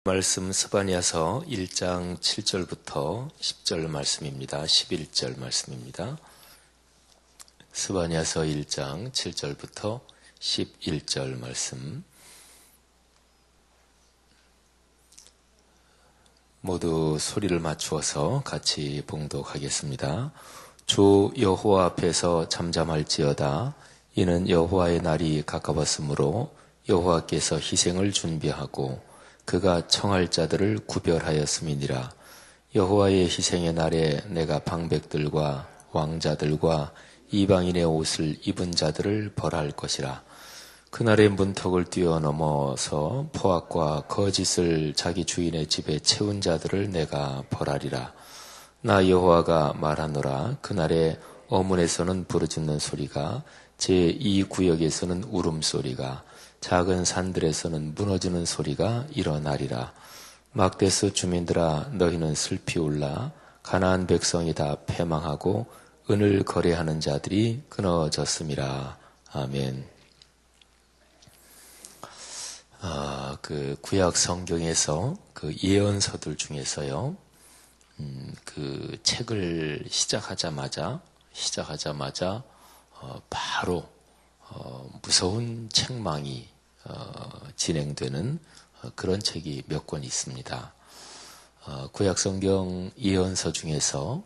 말씀 스바냐서 1장 7절부터 10절 말씀입니다. 11절 말씀입니다. 스바냐서 1장 7절부터 11절 말씀. 모두 소리를 맞추어서 같이 봉독하겠습니다. 주 여호와 앞에서 잠잠할지어다. 이는 여호와의 날이 가까웠으므로 여호와께서 희생을 준비하고 그가 청할 자들을 구별하였음이니라. 여호와의 희생의 날에 내가 방백들과 왕자들과 이방인의 옷을 입은 자들을 벌할 것이라. 그날의 문턱을 뛰어넘어서 포악과 거짓을 자기 주인의 집에 채운 자들을 내가 벌하리라. 나 여호와가 말하노라. 그날에 어문에서는 부르짖는 소리가, 제2구역에서는 울음소리가, 작은 산들에서는 무너지는 소리가 일어나리라. 막데스 주민들아, 너희는 슬피 울라. 가나안 백성이 다 패망하고 은을 거래하는 자들이 끊어졌음이라. 아멘. 그 구약 성경에서 그 예언서들 중에서요, 그 책을 시작하자마자 바로 무서운 책망이 진행되는 그런 책이 몇 권 있습니다. 구약 성경 예언서 중에서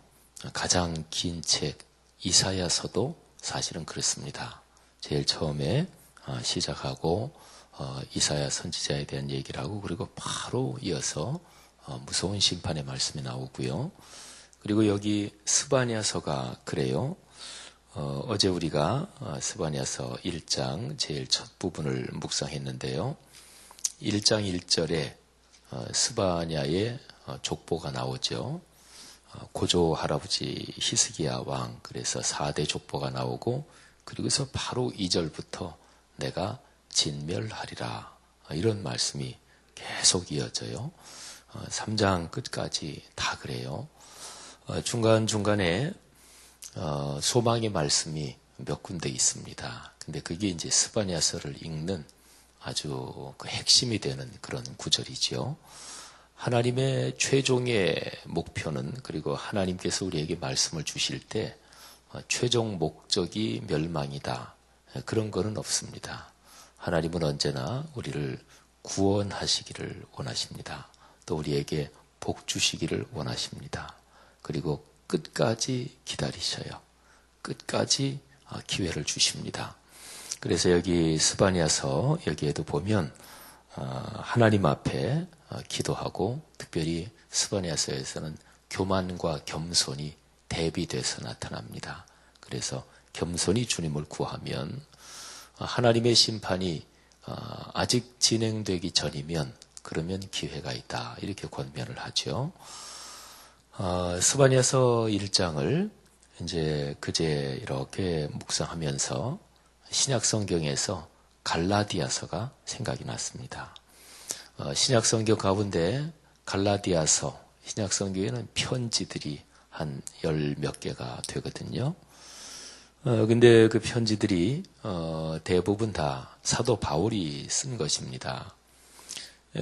가장 긴 책 이사야서도 사실은 그렇습니다. 제일 처음에 시작하고 이사야 선지자에 대한 얘기를 하고, 그리고 바로 이어서 무서운 심판의 말씀이 나오고요. 그리고 여기 스바냐서가 그래요. 어제 우리가 스바냐서 1장 제일 첫 부분을 묵상했는데요. 1장 1절에 스바냐의 족보가 나오죠. 고조 할아버지 히스기야 왕, 그래서 4대 족보가 나오고, 그리고서 바로 2절부터 내가 진멸하리라, 이런 말씀이 계속 이어져요. 3장 끝까지 다 그래요. 중간중간에 소망의 말씀이 몇 군데 있습니다. 근데 그게 이제 스바냐서를 읽는 아주 그 핵심이 되는 그런 구절이지요. 하나님의 최종의 목표는, 그리고 하나님께서 우리에게 말씀을 주실 때 최종 목적이 멸망이다, 그런 거는 없습니다. 하나님은 언제나 우리를 구원하시기를 원하십니다. 또 우리에게 복 주시기를 원하십니다. 그리고 끝까지 기다리셔요. 끝까지 기회를 주십니다. 그래서 여기 스바냐서 여기에도 보면 하나님 앞에 기도하고, 특별히 스바냐서에서는 교만과 겸손이 대비돼서 나타납니다. 그래서 겸손히 주님을 구하면 하나님의 심판이 아직 진행되기 전이면 그러면 기회가 있다, 이렇게 권면을 하죠. 스바냐서 1장을 이제 그제 이렇게 묵상하면서 신약 성경에서 갈라디아서가 생각이 났습니다. 신약 성경 가운데 갈라디아서, 신약 성경에는 편지들이 한 10몇 개가 되거든요. 근데 그 편지들이 대부분 다 사도 바울이 쓴 것입니다.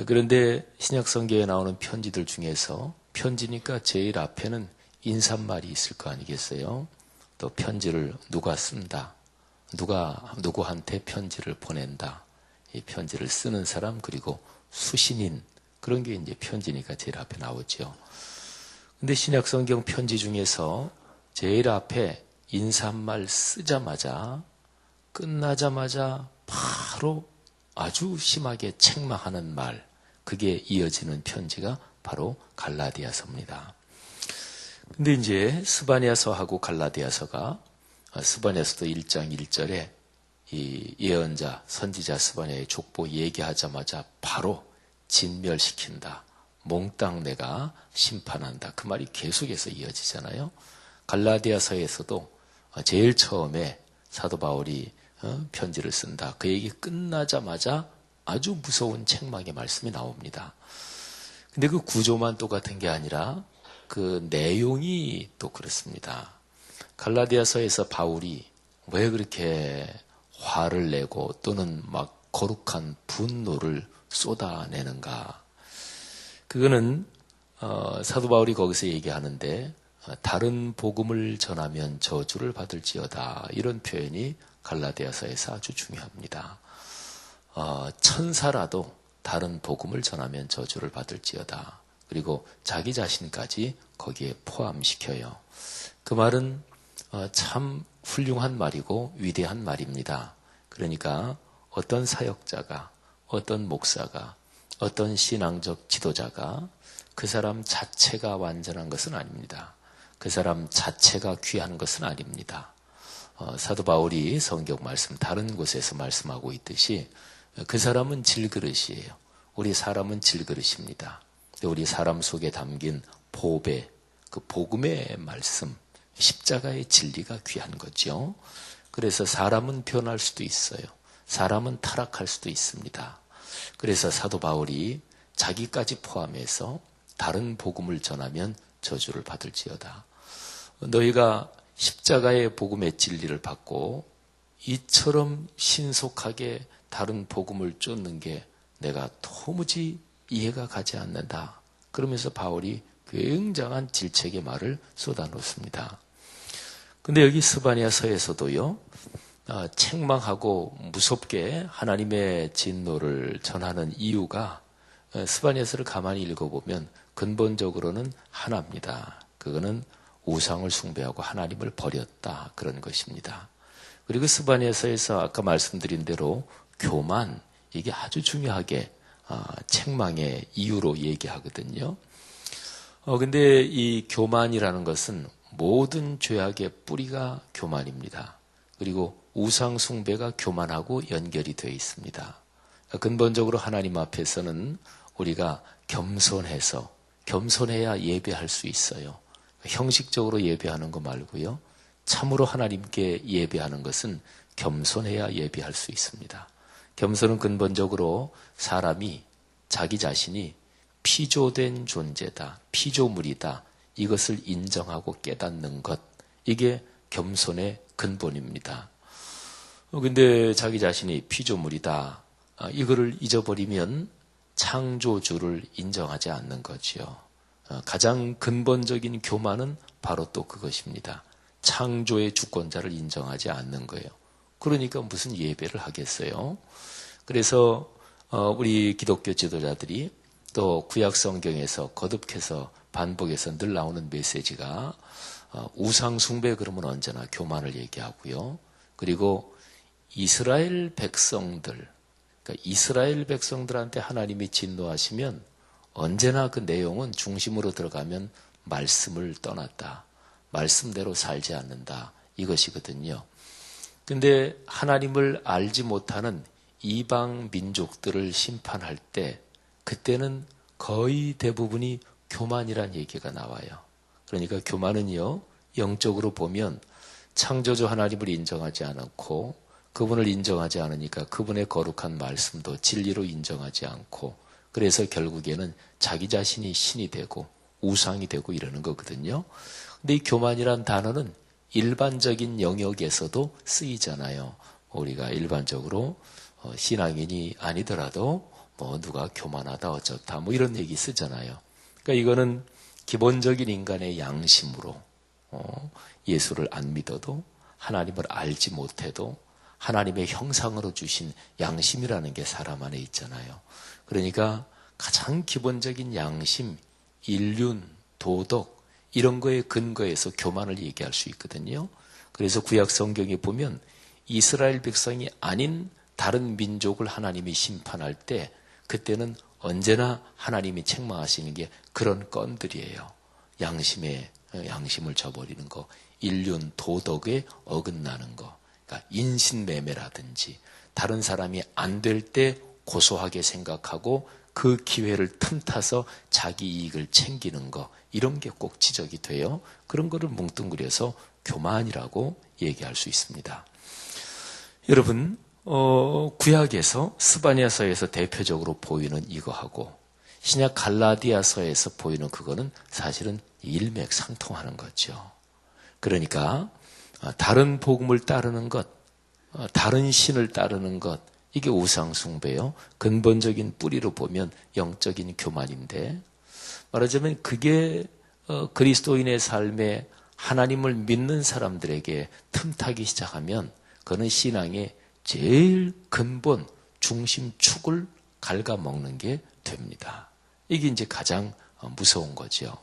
그런데 신약 성경에 나오는 편지들 중에서, 편지니까 제일 앞에는 인사말이 있을 거 아니겠어요? 또 편지를 누가 쓴다, 누구한테 편지를 보낸다, 이 편지를 쓰는 사람, 그리고 수신인, 그런 게 이제 편지니까 제일 앞에 나오죠. 근데 신약 성경 편지 중에서 제일 앞에 인사말 쓰자마자, 끝나자마자 바로 아주 심하게 책망하는 말, 그게 이어지는 편지가 바로 갈라디아서입니다. 근데 이제 스바냐서하고 갈라디아서가, 스바냐서도 1장 1절에 이 예언자, 선지자 스바냐의 족보 얘기하자마자 바로 진멸시킨다, 몽땅 내가 심판한다, 그 말이 계속해서 이어지잖아요. 갈라디아서에서도 제일 처음에 사도 바울이 편지를 쓴다, 그 얘기 끝나자마자 아주 무서운 책망의 말씀이 나옵니다. 근데 그 구조만 똑같은 게 아니라 그 내용이 또 그렇습니다. 갈라디아서에서 바울이 왜 그렇게 화를 내고 또는 막 거룩한 분노를 쏟아내는가? 그거는 사도 바울이 거기서 얘기하는데 다른 복음을 전하면 저주를 받을지어다. 이런 표현이 갈라디아서에서 아주 중요합니다. 천사라도 다른 복음을 전하면 저주를 받을지어다. 그리고 자기 자신까지 거기에 포함시켜요. 그 말은 참 훌륭한 말이고 위대한 말입니다. 그러니까 어떤 사역자가, 어떤 목사가, 어떤 신앙적 지도자가 그 사람 자체가 완전한 것은 아닙니다. 그 사람 자체가 귀한 것은 아닙니다. 사도 바울이 성경 말씀 다른 곳에서 말씀하고 있듯이 그 사람은 질그릇이에요. 우리 사람은 질그릇입니다. 우리 사람 속에 담긴 보배, 그 복음의 말씀, 십자가의 진리가 귀한 거죠. 그래서 사람은 변할 수도 있어요. 사람은 타락할 수도 있습니다. 그래서 사도 바울이 자기까지 포함해서 다른 복음을 전하면 저주를 받을지어다. 너희가 십자가의 복음의 진리를 받고 이처럼 신속하게 다른 복음을 쫓는 게 내가 도무지 이해가 가지 않는다. 그러면서 바울이 굉장한 질책의 말을 쏟아놓습니다. 근데 여기 스바냐서에서도요, 책망하고 무섭게 하나님의 진노를 전하는 이유가 스바냐서를 가만히 읽어보면 근본적으로는 하나입니다. 그거는 우상을 숭배하고 하나님을 버렸다. 그런 것입니다. 그리고 스바냐서에서 아까 말씀드린 대로 교만, 이게 아주 중요하게 책망의 이유로 얘기하거든요. 근데 이 교만이라는 것은 모든 죄악의 뿌리가 교만입니다. 그리고 우상 숭배가 교만하고 연결이 되어 있습니다. 근본적으로 하나님 앞에서는 우리가 겸손해야 예배할 수 있어요. 형식적으로 예배하는 거 말고요. 참으로 하나님께 예배하는 것은 겸손해야 예배할 수 있습니다. 겸손은 근본적으로 사람이 자기 자신이 피조된 존재다, 피조물이다, 이것을 인정하고 깨닫는 것, 이게 겸손의 근본입니다. 근데 자기 자신이 피조물이다, 이거를 잊어버리면 창조주를 인정하지 않는 거지요. 가장 근본적인 교만은 바로 또 그것입니다. 창조의 주권자를 인정하지 않는 거예요. 그러니까 무슨 예배를 하겠어요? 그래서 우리 기독교 지도자들이 또 구약 성경에서 거듭해서 반복해서 늘 나오는 메시지가 우상 숭배 그러면 언제나 교만을 얘기하고요. 그리고 이스라엘 백성들, 그러니까 이스라엘 백성들한테 하나님이 진노하시면 언제나 그 내용은 중심으로 들어가면 말씀을 떠났다. 말씀대로 살지 않는다. 이것이거든요. 근데 하나님을 알지 못하는 이방 민족들을 심판할 때 그때는 거의 대부분이 교만이란 얘기가 나와요. 그러니까 교만은요, 영적으로 보면 창조주 하나님을 인정하지 않고 그분을 인정하지 않으니까 그분의 거룩한 말씀도 진리로 인정하지 않고 그래서 결국에는 자기 자신이 신이 되고 우상이 되고 이러는 거거든요. 근데 이 교만이란 단어는 일반적인 영역에서도 쓰이잖아요. 우리가 일반적으로 신앙인이 아니더라도 뭐 누가 교만하다 어쩌다 뭐 이런 얘기 쓰잖아요. 그러니까 이거는 기본적인 인간의 양심으로 예수를 안 믿어도 하나님을 알지 못해도 하나님의 형상으로 주신 양심이라는 게 사람 안에 있잖아요. 그러니까 가장 기본적인 양심, 인륜, 도덕 이런 거에 근거해서 교만을 얘기할 수 있거든요. 그래서 구약 성경에 보면 이스라엘 백성이 아닌 다른 민족을 하나님이 심판할 때 그때는 언제나 하나님이 책망하시는 게 그런 건들이에요. 양심을 저버리는 거, 인륜, 도덕에 어긋나는 거, 그러니까 인신매매라든지 다른 사람이 안 될 때 고소하게 생각하고 그 기회를 틈타서 자기 이익을 챙기는 거, 이런 게 꼭 지적이 돼요. 그런 거를 뭉뚱그려서 교만이라고 얘기할 수 있습니다. 여러분, 구약에서 스바냐서에서 대표적으로 보이는 이거하고 신약 갈라디아서에서 보이는 그거는 사실은 일맥상통하는 거죠. 그러니까 다른 복음을 따르는 것, 다른 신을 따르는 것, 이게 우상 숭배요. 근본적인 뿌리로 보면 영적인 교만인데 말하자면 그게 그리스도인의 삶에 하나님을 믿는 사람들에게 틈타기 시작하면 그는 신앙의 제일 근본 중심축을 갉아먹는 게 됩니다. 이게 이제 가장 무서운 거죠.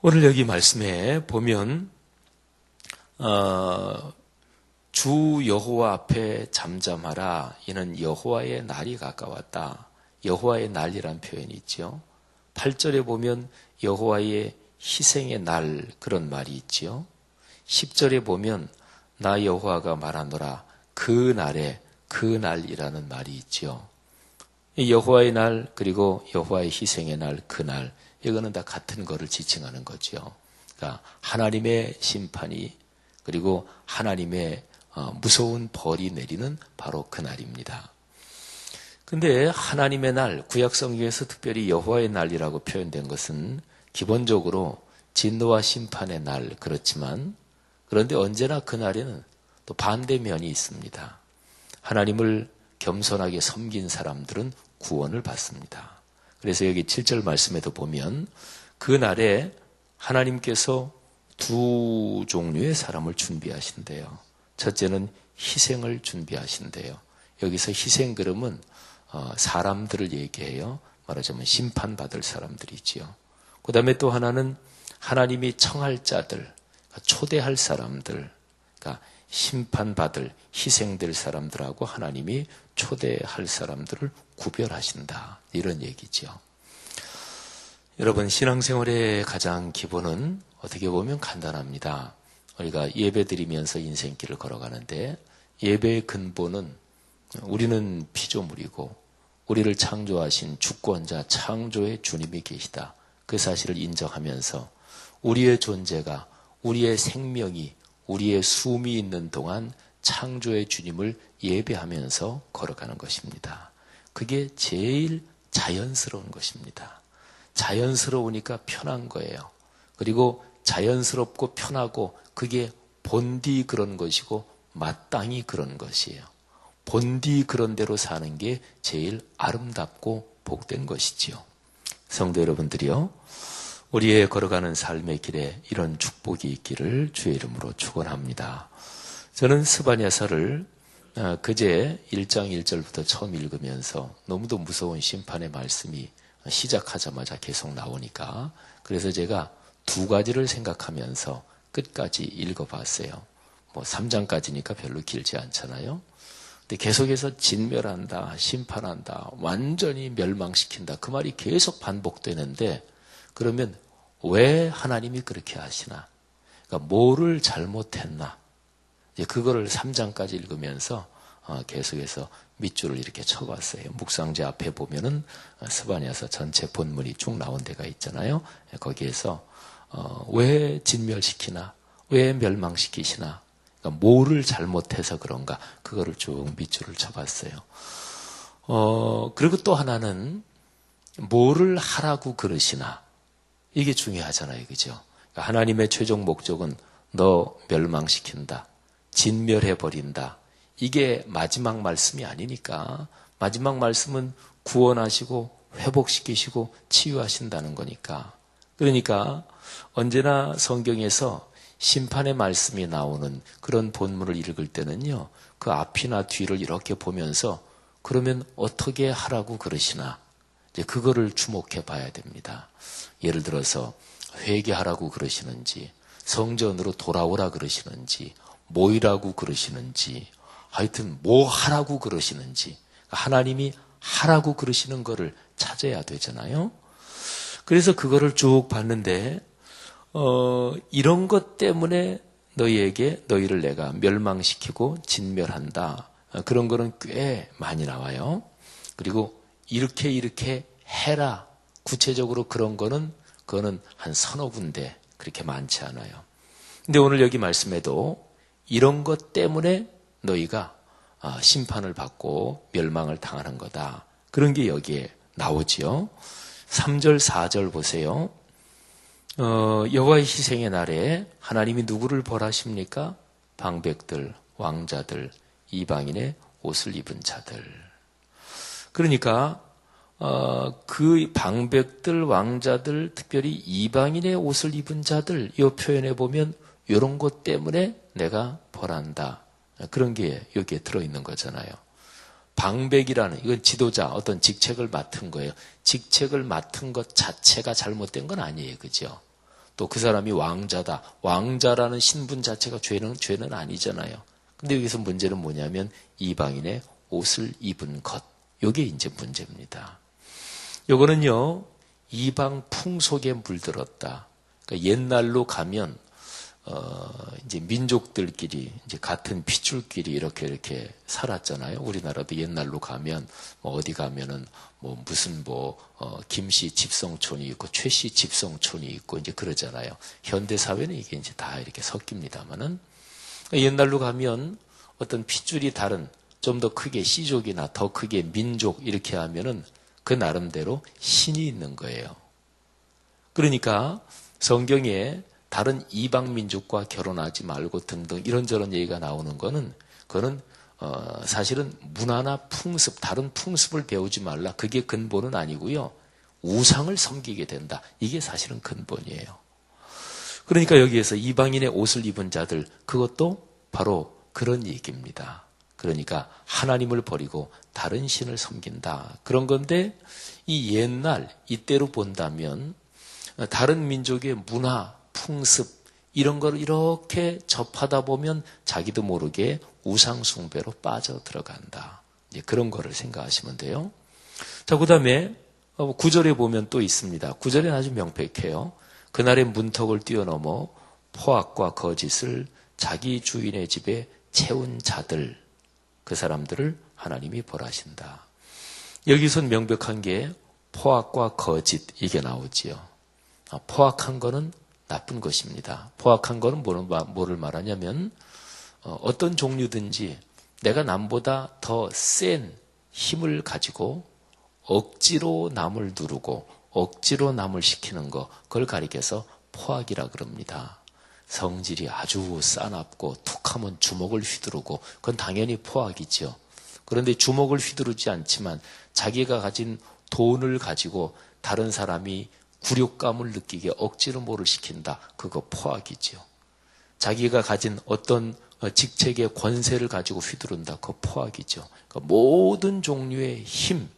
오늘 여기 말씀에 보면 주 여호와 앞에 잠잠하라. 이는 여호와의 날이 가까웠다. 여호와의 날이란 표현이 있죠. 8절에 보면 여호와의 희생의 날, 그런 말이 있지요. 10절에 보면 나 여호와가 말하노라. 그 날에, 그 날이라는 말이 있지요. 여호와의 날, 그리고 여호와의 희생의 날, 그 날, 이거는 다 같은 거를 지칭하는 거죠. 그러니까 하나님의 심판이, 그리고 하나님의 무서운 벌이 내리는 바로 그 날입니다. 근데 하나님의 날, 구약성경에서 특별히 여호와의 날이라고 표현된 것은 기본적으로 진노와 심판의 날, 그렇지만 그런데 언제나 그 날에는 또 반대면이 있습니다. 하나님을 겸손하게 섬긴 사람들은 구원을 받습니다. 그래서 여기 7절 말씀에도 보면 그 날에 하나님께서 두 종류의 사람을 준비하신대요. 첫째는 희생을 준비하신대요. 여기서 희생 그러면 사람들을 얘기해요. 말하자면 심판받을 사람들이지요. 그 다음에 또 하나는 하나님이 청할 자들, 초대할 사람들, 그러니까 심판받을, 희생될 사람들하고 하나님이 초대할 사람들을 구별하신다. 이런 얘기죠. 여러분, 신앙생활의 가장 기본은 어떻게 보면 간단합니다. 우리가 예배 드리면서 인생길을 걸어가는데 예배의 근본은 우리는 피조물이고 우리를 창조하신 주권자 창조의 주님이 계시다. 그 사실을 인정하면서 우리의 존재가, 우리의 생명이, 우리의 숨이 있는 동안 창조의 주님을 예배하면서 걸어가는 것입니다. 그게 제일 자연스러운 것입니다. 자연스러우니까 편한 거예요. 그리고 자연스럽고 편하고 그게 본디 그런 것이고 마땅히 그런 것이에요. 본디 그런 대로 사는 게 제일 아름답고 복된 것이지요. 성도 여러분들이요, 우리의 걸어가는 삶의 길에 이런 축복이 있기를 주의 이름으로 축원합니다. 저는 스바냐서를 그제 1장 1절부터 처음 읽으면서 너무도 무서운 심판의 말씀이 시작하자마자 계속 나오니까 그래서 제가 두 가지를 생각하면서 끝까지 읽어봤어요. 3장까지니까 별로 길지 않잖아요. 근데 계속해서 진멸한다, 심판한다, 완전히 멸망시킨다. 그 말이 계속 반복되는데 그러면 왜 하나님이 그렇게 하시나? 그러니까 뭐를 잘못했나? 이제 그거를 3장까지 읽으면서 계속해서 밑줄을 이렇게 쳐봤어요. 묵상제 앞에 보면은 스바냐서 전체 본문이 쭉 나온 데가 있잖아요. 거기에서 왜 진멸시키나? 왜 멸망시키시나? 그러니까 뭐를 잘못해서 그런가? 그거를 쭉 밑줄을 쳐봤어요. 그리고 또 하나는 뭐를 하라고 그러시나? 이게 중요하잖아요. 그죠? 그러니까 하나님의 최종 목적은 너 멸망시킨다. 진멸해버린다. 이게 마지막 말씀이 아니니까 마지막 말씀은 구원하시고 회복시키시고 치유하신다는 거니까. 그러니까 언제나 성경에서 심판의 말씀이 나오는 그런 본문을 읽을 때는요, 그 앞이나 뒤를 이렇게 보면서 그러면 어떻게 하라고 그러시나? 이제 그거를 주목해 봐야 됩니다. 예를 들어서 회개하라고 그러시는지, 성전으로 돌아오라 그러시는지, 모이라고 그러시는지, 하여튼 뭐 하라고 그러시는지, 하나님이 하라고 그러시는 거를 찾아야 되잖아요. 그래서 그거를 쭉 봤는데 이런 것 때문에 너희를 내가 멸망시키고 진멸한다. 그런 거는 꽤 많이 나와요. 그리고 이렇게 해라. 구체적으로 그런 거는 그거는 한 서너 군데, 그렇게 많지 않아요. 근데 오늘 여기 말씀에도 이런 것 때문에 너희가 심판을 받고 멸망을 당하는 거다. 그런 게 여기에 나오지요. 3절, 4절 보세요. 여호와의 희생의 날에 하나님이 누구를 벌하십니까? 방백들, 왕자들, 이방인의 옷을 입은 자들. 그러니까 그 방백들, 왕자들, 특별히 이방인의 옷을 입은 자들, 이 표현에 보면 이런 것 때문에 내가 벌한다. 그런 게 여기에 들어있는 거잖아요. 방백이라는, 이건 지도자, 어떤 직책을 맡은 거예요. 직책을 맡은 것 자체가 잘못된 건 아니에요. 그죠? 또 그 사람이 왕자다. 왕자라는 신분 자체가 죄는 아니잖아요. 근데 여기서 문제는 뭐냐면 이방인의 옷을 입은 것. 이게 이제 문제입니다. 요거는요, 이방 풍속에 물들었다. 그러니까 옛날로 가면, 이제 민족들끼리, 이제 같은 핏줄끼리 이렇게 살았잖아요. 우리나라도 옛날로 가면, 어디 가면은, 무슨 김씨 집성촌이 있고, 최씨 집성촌이 있고, 이제 그러잖아요. 현대사회는 이게 이제 다 이렇게 섞입니다만은, 옛날로 가면 어떤 핏줄이 다른, 좀 더 크게 씨족이나 더 크게 민족 이렇게 하면은 그 나름대로 신이 있는 거예요. 그러니까 성경에 다른 이방 민족과 결혼하지 말고 등등 이런저런 얘기가 나오는 거는 그거는 사실은 문화나 풍습, 다른 풍습을 배우지 말라. 그게 근본은 아니고요. 우상을 섬기게 된다. 이게 사실은 근본이에요. 그러니까 여기에서 이방인의 옷을 입은 자들, 그것도 바로 그런 얘기입니다. 그러니까 하나님을 버리고 다른 신을 섬긴다. 그런 건데 이 옛날, 이때로 본다면 다른 민족의 문화, 풍습 이런 걸 이렇게 접하다 보면 자기도 모르게 우상 숭배로 빠져 들어간다. 그런 거를 생각하시면 돼요. 자, 그다음에 9절에 보면 또 있습니다. 9절에는 아주 명백해요. 그날의 문턱을 뛰어넘어 포악과 거짓을 자기 주인의 집에 채운 자들, 그 사람들을 하나님이 벌하신다. 여기선 명백한 게 포악과 거짓 이게 나오지요. 포악한 거는 나쁜 것입니다. 포악한 거는 뭐를 말하냐면 어떤 종류든지 내가 남보다 더 센 힘을 가지고 억지로 남을 누르고 억지로 남을 시키는 거, 그걸 가리켜서 포악이라 그럽니다. 성질이 아주 싸납고 툭하면 주먹을 휘두르고 그건 당연히 포악이죠. 그런데 주먹을 휘두르지 않지만 자기가 가진 돈을 가지고 다른 사람이 굴욕감을 느끼게 억지로 뭐를 시킨다. 그거 포악이죠. 자기가 가진 어떤 직책의 권세를 가지고 휘두른다. 그거 포악이죠. 그러니까 모든 종류의 힘,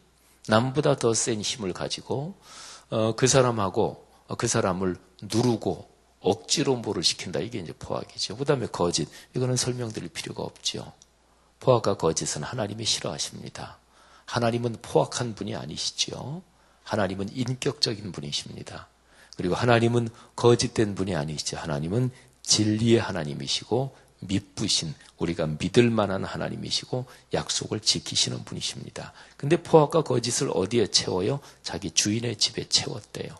남보다 더 센 힘을 가지고 그 사람하고 그 사람을 누르고 억지로 뭐를 시킨다. 이게 이제 포악이죠. 그 다음에 거짓. 이거는 설명드릴 필요가 없죠. 포악과 거짓은 하나님이 싫어하십니다. 하나님은 포악한 분이 아니시죠. 하나님은 인격적인 분이십니다. 그리고 하나님은 거짓된 분이 아니시죠. 하나님은 진리의 하나님이시고 믿부신, 우리가 믿을 만한 하나님이시고 약속을 지키시는 분이십니다. 근데 포악과 거짓을 어디에 채워요? 자기 주인의 집에 채웠대요.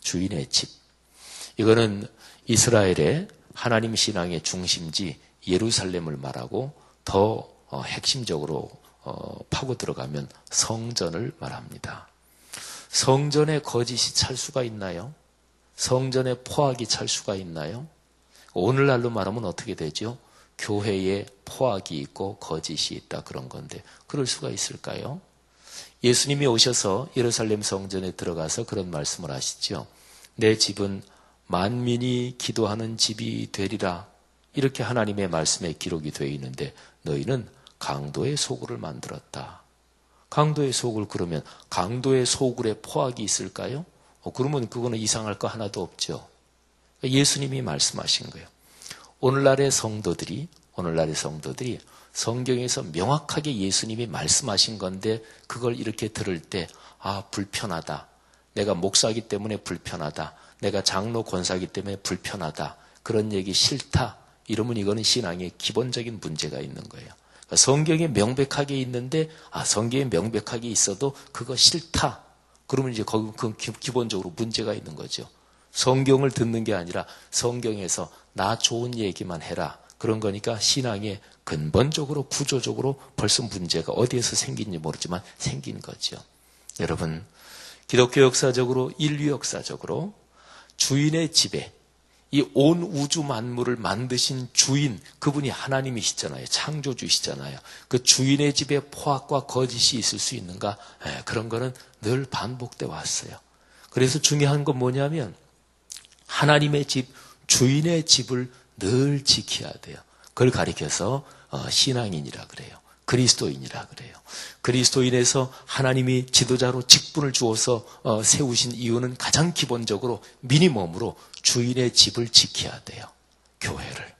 주인의 집. 이거는 이스라엘의 하나님 신앙의 중심지 예루살렘을 말하고 더 핵심적으로 파고 들어가면 성전을 말합니다. 성전에 거짓이 찰 수가 있나요? 성전에 포악이 찰 수가 있나요? 오늘날로 말하면 어떻게 되죠? 교회에 포악이 있고 거짓이 있다 그런 건데 그럴 수가 있을까요? 예수님이 오셔서 예루살렘 성전에 들어가서 그런 말씀을 하시죠. 내 집은 만민이 기도하는 집이 되리라. 이렇게 하나님의 말씀에 기록이 되어 있는데 너희는 강도의 소굴을 만들었다. 강도의 소굴, 그러면 강도의 소굴에 포악이 있을까요? 그러면 그거는 이상할 거 하나도 없죠. 예수님이 말씀하신 거예요. 오늘날의 성도들이 성경에서 명확하게 예수님이 말씀하신 건데 그걸 이렇게 들을 때 불편하다. 내가 목사이기 때문에 불편하다. 내가 장로 권사이기 때문에 불편하다. 그런 얘기 싫다. 이러면 이거는 신앙에 기본적인 문제가 있는 거예요. 그러니까 성경에 명백하게 있는데 성경에 명백하게 있어도 그거 싫다. 그러면 이제 그 기본적으로 문제가 있는 거죠. 성경을 듣는 게 아니라 성경에서 나 좋은 얘기만 해라. 그런 거니까 신앙에 근본적으로 구조적으로 벌써 문제가 어디에서 생긴지 모르지만 생긴 거죠. 여러분, 기독교 역사적으로 인류 역사적으로 주인의 집에 이 온 우주 만물을 만드신 주인, 그분이 하나님이시잖아요. 창조주시잖아요. 그 주인의 집에 포악과 거짓이 있을 수 있는가? 그런 거는 늘 반복돼 왔어요. 그래서 중요한 건 뭐냐면 하나님의 집, 주인의 집을 늘 지켜야 돼요. 그걸 가리켜서 신앙인이라 그래요. 그리스도인이라 그래요. 그리스도인에서 하나님이 지도자로 직분을 주어서 세우신 이유는 가장 기본적으로 미니멈으로 주인의 집을 지켜야 돼요. 교회를.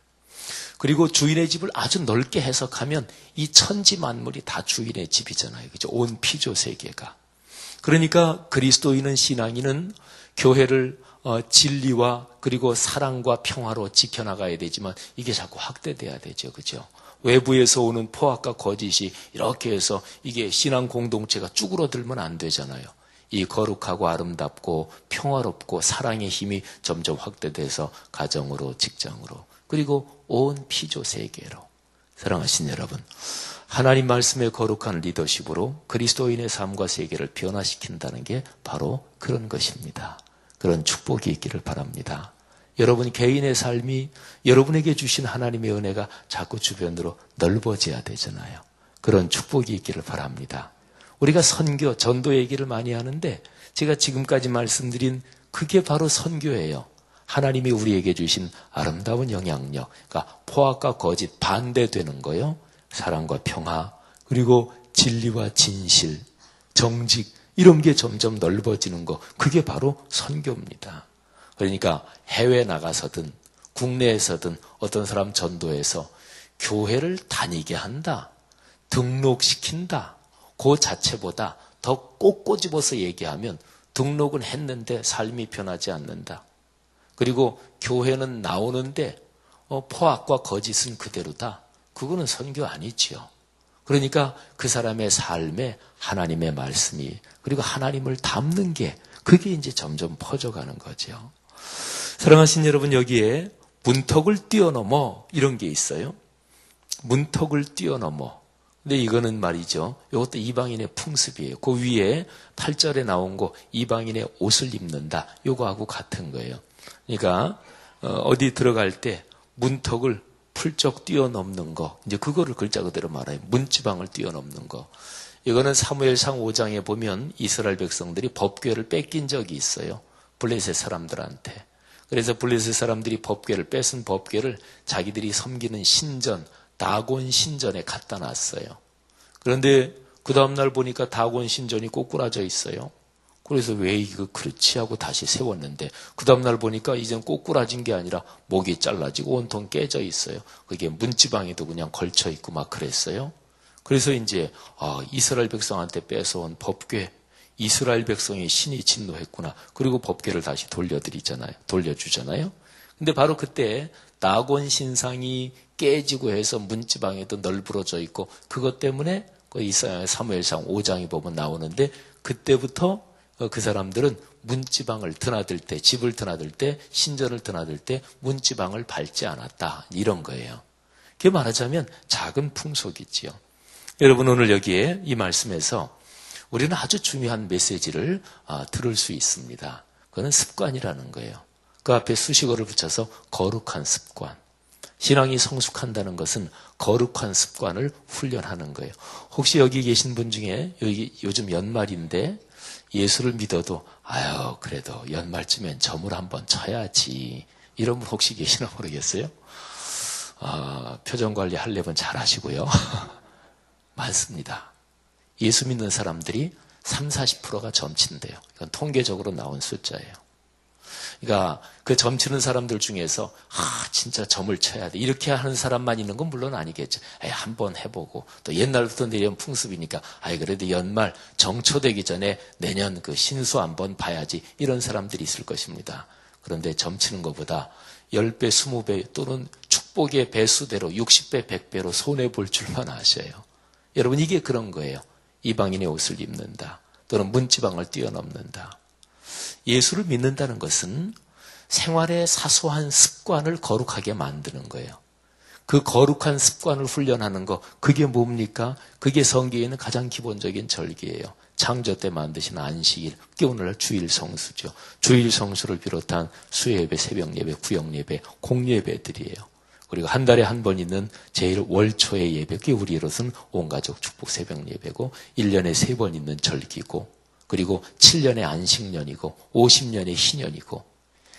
그리고 주인의 집을 아주 넓게 해석하면 이 천지 만물이 다 주인의 집이잖아요. 그죠? 온 피조 세계가. 그러니까 그리스도인은 신앙인은 교회를 진리와 그리고 사랑과 평화로 지켜나가야 되지만 이게 자꾸 확대돼야 되죠. 그죠? 외부에서 오는 포악과 거짓이 이렇게 해서 이게 신앙 공동체가 쭈그러들면 안 되잖아요. 이 거룩하고 아름답고 평화롭고 사랑의 힘이 점점 확대돼서 가정으로, 직장으로, 그리고 온 피조 세계로. 사랑하신 여러분, 하나님 말씀의 거룩한 리더십으로 그리스도인의 삶과 세계를 변화시킨다는 게 바로 그런 것입니다. 그런 축복이 있기를 바랍니다. 여러분 개인의 삶이 여러분에게 주신 하나님의 은혜가 자꾸 주변으로 넓어져야 되잖아요. 그런 축복이 있기를 바랍니다. 우리가 선교, 전도 얘기를 많이 하는데 제가 지금까지 말씀드린 그게 바로 선교예요. 하나님이 우리에게 주신 아름다운 영향력, 그러니까 포악과 거짓 반대되는 거요. 사랑과 평화, 그리고 진리와 진실, 정직 이런 게 점점 넓어지는 거, 그게 바로 선교입니다. 그러니까 해외 나가서든 국내에서든 어떤 사람 전도해서 교회를 다니게 한다, 등록시킨다, 그 자체보다 더 꼭 꼬집어서 얘기하면 등록은 했는데 삶이 변하지 않는다. 그리고 교회는 나오는데 포악과 거짓은 그대로다. 그거는 선교 아니지요. 그러니까 그 사람의 삶에 하나님의 말씀이 그리고 하나님을 담는 게 그게 이제 점점 퍼져가는 거죠. 사랑하신 여러분, 여기에 문턱을 뛰어넘어 이런 게 있어요. 문턱을 뛰어넘어. 근데 이거는 말이죠. 이것도 이방인의 풍습이에요. 그 위에 8절에 나온 거 이방인의 옷을 입는다. 이거하고 같은 거예요. 그러니까 어디 들어갈 때 문턱을 훌쩍 뛰어넘는 거. 이제 그거를 글자 그대로 말해요. 문지방을 뛰어넘는 거. 이거는 사무엘상 5장에 보면 이스라엘 백성들이 법궤를 뺏긴 적이 있어요. 블레셋 사람들한테. 그래서 블레셋 사람들이 법궤를 뺏은 법궤를 자기들이 섬기는 신전, 다곤 신전에 갖다 놨어요. 그런데 그 다음날 보니까 다곤 신전이 꼬꾸라져 있어요. 그래서 왜 이거 그렇지 하고 다시 세웠는데 그 다음날 보니까 이젠 꼬꾸라진 게 아니라 목이 잘라지고 온통 깨져 있어요. 그게 문지방에도 그냥 걸쳐 있고 막 그랬어요. 그래서 이제 이스라엘 백성한테 뺏어온 법궤, 이스라엘 백성의 신이 진노했구나. 그리고 법궤를 다시 돌려주잖아요. 근데 바로 그때 다곤 신상이 깨지고 해서 문지방에도 널브러져 있고 그것 때문에 사무엘상 5장에 보면 나오는데 그때부터 그 사람들은 문지방을 드나들 때, 집을 드나들 때, 신전을 드나들 때 문지방을 밟지 않았다. 이런 거예요. 그게 말하자면 작은 풍속이지요. 여러분 오늘 여기에 이 말씀에서 우리는 아주 중요한 메시지를 들을 수 있습니다. 그거는 습관이라는 거예요. 그 앞에 수식어를 붙여서 거룩한 습관. 신앙이 성숙한다는 것은 거룩한 습관을 훈련하는 거예요. 혹시 여기 계신 분 중에 요즘 연말인데 예수를 믿어도 그래도 연말쯤엔 점을 한번 쳐야지 이런 분 혹시 계시나 모르겠어요? 표정 관리 하려면 잘 하시고요. 많습니다. 예수 믿는 사람들이 30-40%가 점친대요. 이건 통계적으로 나온 숫자예요. 그러니까 그 점치는 사람들 중에서 진짜 점을 쳐야 돼 이렇게 하는 사람만 있는 건 물론 아니겠죠. 한번 해보고 또 옛날부터 내려온 풍습이니까 그래도 연말 정초되기 전에 내년 그 신수 한번 봐야지 이런 사람들이 있을 것입니다. 그런데 점치는 것보다 10배, 20배 또는 축복의 배수대로 60배, 100배로 손해볼 줄만 아셔요. 여러분 이게 그런 거예요. 이방인의 옷을 입는다. 또는 문지방을 뛰어넘는다. 예수를 믿는다는 것은 생활의 사소한 습관을 거룩하게 만드는 거예요. 그 거룩한 습관을 훈련하는 거, 그게 뭡니까? 그게 성경에 있는 가장 기본적인 절기예요. 창조 때 만드신 안식일, 그게 오늘날 주일 성수죠. 주일 성수를 비롯한 수요예배, 새벽예배, 구역예배, 공예배들이에요. 그리고 한 달에 한 번 있는 제일 월초의 예배, 그게 우리로서는 온가족 축복 새벽예배고 1년에 3번 있는 절기고 그리고 7년의 안식년이고 50년의 희년이고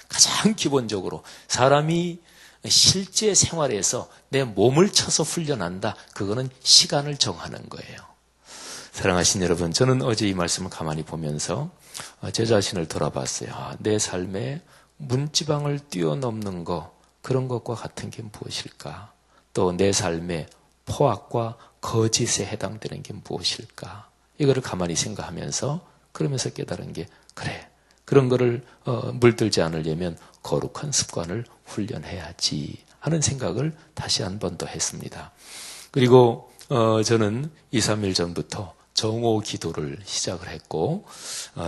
가장 기본적으로 사람이 실제 생활에서 내 몸을 쳐서 훈련한다. 그거는 시간을 정하는 거예요. 사랑하신 여러분, 저는 어제 이 말씀을 가만히 보면서 제 자신을 돌아봤어요. 내 삶에 문지방을 뛰어넘는 거, 그런 것과 같은 게 무엇일까? 또 내 삶의 포악과 거짓에 해당되는 게 무엇일까? 이거를 가만히 생각하면서 그러면서 깨달은 게 그래. 그런 거를 물들지 않으려면 거룩한 습관을 훈련해야지 하는 생각을 다시 한 번 더 했습니다. 그리고 저는 2, 3일 전부터 정오 기도를 시작을 했고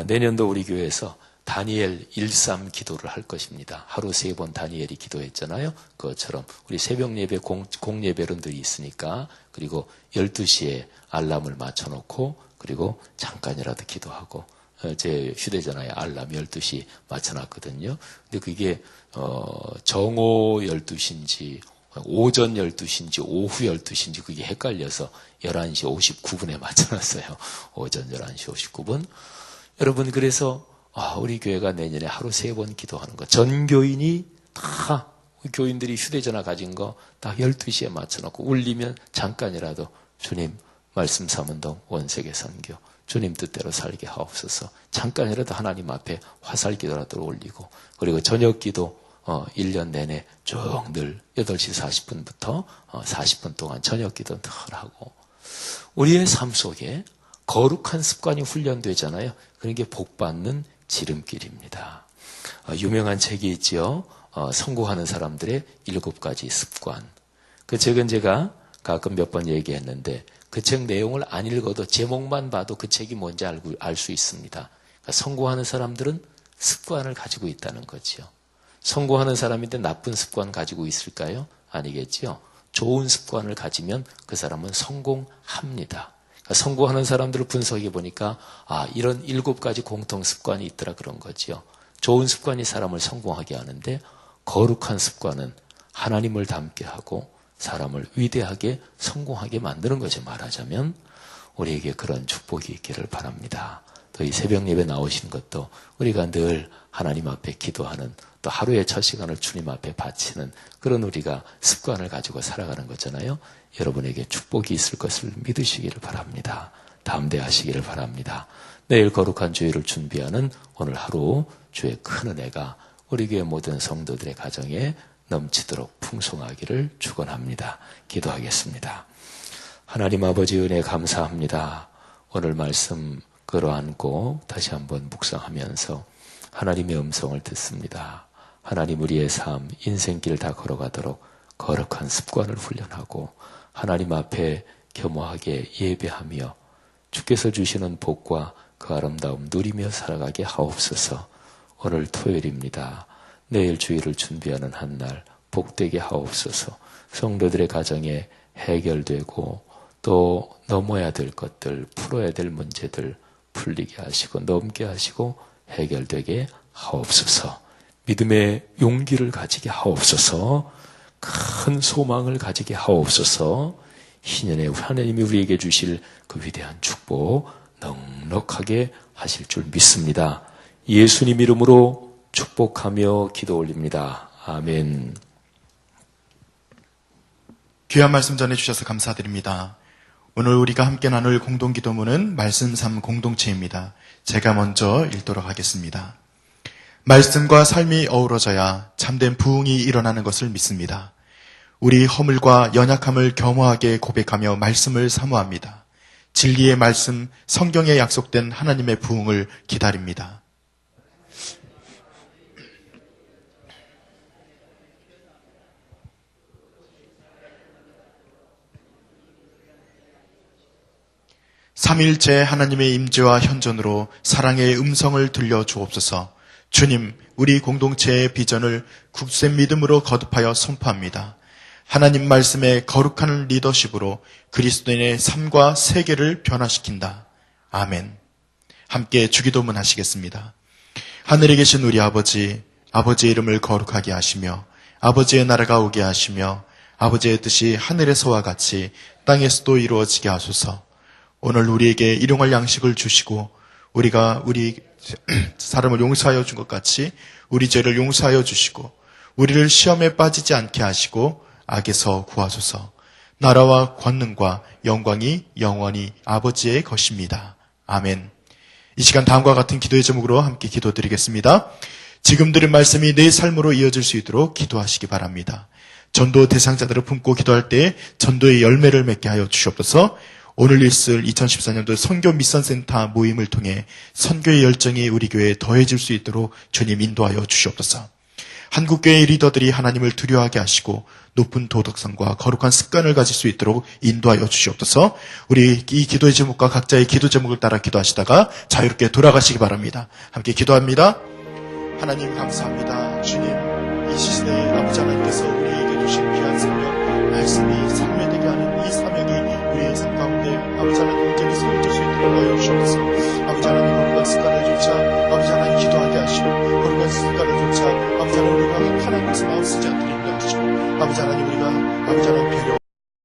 내년도 우리 교회에서 다니엘 1.3 기도를 할 것입니다. 하루 3번 다니엘이 기도했잖아요. 그것처럼 우리 새벽 예배, 공예배론들이 있으니까 그리고 12시에 알람을 맞춰놓고 그리고 잠깐이라도 기도하고 제 휴대전화에 알람 12시 맞춰놨거든요. 근데 그게 정오 12시인지 오전 12시인지 오후 12시인지 그게 헷갈려서 11시 59분에 맞춰놨어요. 오전 11시 59분. 여러분 그래서 우리 교회가 내년에 하루 3번 기도하는 거. 전 교인이 다 교인들이 휴대전화 가진 거 딱 12시에 맞춰놓고 울리면 잠깐이라도 주님 말씀 삼은동 원색의 선교 주님 뜻대로 살게 하옵소서. 잠깐이라도 하나님 앞에 화살 기도라도 올리고 그리고 저녁 기도 1년 내내 쭉 늘 8시 40분부터 40분 동안 저녁 기도 늘 하고 우리의 삶 속에 거룩한 습관이 훈련되잖아요. 그런 게 복받는 지름길입니다. 유명한 책이 있지요. 성공하는 사람들의 7가지 습관. 그 책은 제가 가끔 몇 번 얘기했는데 그 책 내용을 안 읽어도 제목만 봐도 그 책이 뭔지 알 수 있습니다. 그러니까 성공하는 사람들은 습관을 가지고 있다는 거죠. 성공하는 사람인데 나쁜 습관 가지고 있을까요? 아니겠죠. 좋은 습관을 가지면 그 사람은 성공합니다. 그러니까 성공하는 사람들을 분석해 보니까 이런 7가지 공통 습관이 있더라 그런 거죠. 좋은 습관이 사람을 성공하게 하는데 거룩한 습관은 하나님을 닮게 하고 사람을 위대하게 성공하게 만드는 거죠. 말하자면 우리에게 그런 축복이 있기를 바랍니다. 또 이 새벽 예배 나오신 것도 우리가 늘 하나님 앞에 기도하는 또 하루의 첫 시간을 주님 앞에 바치는 그런 우리가 습관을 가지고 살아가는 거잖아요. 여러분에게 축복이 있을 것을 믿으시기를 바랍니다. 담대하시기를 바랍니다. 내일 거룩한 주일을 준비하는 오늘 하루 주의 큰 은혜가 우리 교회 모든 성도들의 가정에 넘치도록 풍성하기를 축원합니다. 기도하겠습니다. 하나님 아버지 은혜 감사합니다. 오늘 말씀 끌어안고 다시 한번 묵상하면서 하나님의 음성을 듣습니다. 하나님 우리의 삶, 인생길 다 걸어가도록 거룩한 습관을 훈련하고 하나님 앞에 겸허하게 예배하며 주께서 주시는 복과 그 아름다움 누리며 살아가게 하옵소서. 오늘 토요일입니다. 내일 주일을 준비하는 한날 복되게 하옵소서. 성도들의 가정에 해결되고 또 넘어야 될 것들, 풀어야 될 문제들 풀리게 하시고 넘게 하시고 해결되게 하옵소서. 믿음의 용기를 가지게 하옵소서. 큰 소망을 가지게 하옵소서. 희년에 하나님이 우리에게 주실 그 위대한 축복 넉넉하게 하실 줄 믿습니다. 예수님 이름으로 축복하며 기도 올립니다. 아멘. 귀한 말씀 전해주셔서 감사드립니다. 오늘 우리가 함께 나눌 공동기도문은 말씀 3 공동체입니다. 제가 먼저 읽도록 하겠습니다. 말씀과 삶이 어우러져야 참된 부흥이 일어나는 것을 믿습니다. 우리 허물과 연약함을 겸허하게 고백하며 말씀을 사모합니다. 진리의 말씀, 성경에 약속된 하나님의 부흥을 기다립니다. 삼일째 하나님의 임재와 현존으로 사랑의 음성을 들려주옵소서. 주님, 우리 공동체의 비전을 굳센 믿음으로 거듭하여 선포합니다. 하나님 말씀의 거룩한 리더십으로 그리스도인의 삶과 세계를 변화시킨다. 아멘. 함께 주기도문 하시겠습니다. 하늘에 계신 우리 아버지, 아버지의 이름을 거룩하게 하시며 아버지의 나라가 오게 하시며 아버지의 뜻이 하늘에서와 같이 땅에서도 이루어지게 하소서. 오늘 우리에게 일용할 양식을 주시고 우리가 우리 사람을 용서하여 준 것 같이 우리 죄를 용서하여 주시고 우리를 시험에 빠지지 않게 하시고 악에서 구하소서. 나라와 권능과 영광이 영원히 아버지의 것입니다. 아멘. 이 시간 다음과 같은 기도의 제목으로 함께 기도드리겠습니다. 지금 들은 말씀이 내 삶으로 이어질 수 있도록 기도하시기 바랍니다. 전도 대상자들을 품고 기도할 때 전도의 열매를 맺게 하여 주시옵소서. 오늘 있을 2014년도 선교 미션센터 모임을 통해 선교의 열정이 우리 교회에 더해질 수 있도록 주님 인도하여 주시옵소서. 한국교회의 리더들이 하나님을 두려워하게 하시고 높은 도덕성과 거룩한 습관을 가질 수 있도록 인도하여 주시옵소서. 우리 이 기도의 제목과 각자의 기도 제목을 따라 기도하시다가 자유롭게 돌아가시기 바랍니다. 함께 기도합니다. 하나님 감사합니다. 주님, 이 시대에 아버지 하나님께서 우리에게 주신 귀한 사명, 말씀이 사명되게 하는 이 사명이 우리의 삶 가운데 아버지 하나님 온전히 소유될 수 있도록 하여 주시옵소서. 아버지 하나님 거룩한 습관을 조차 아버지 하나님 기도하게 하시고 거룩한 습관을 조차 아버지 하나님 우리가 하나님께서 마음 쓰지 않도록 인도하시고 아버지 하나님 우리가 아버지 하나님 배려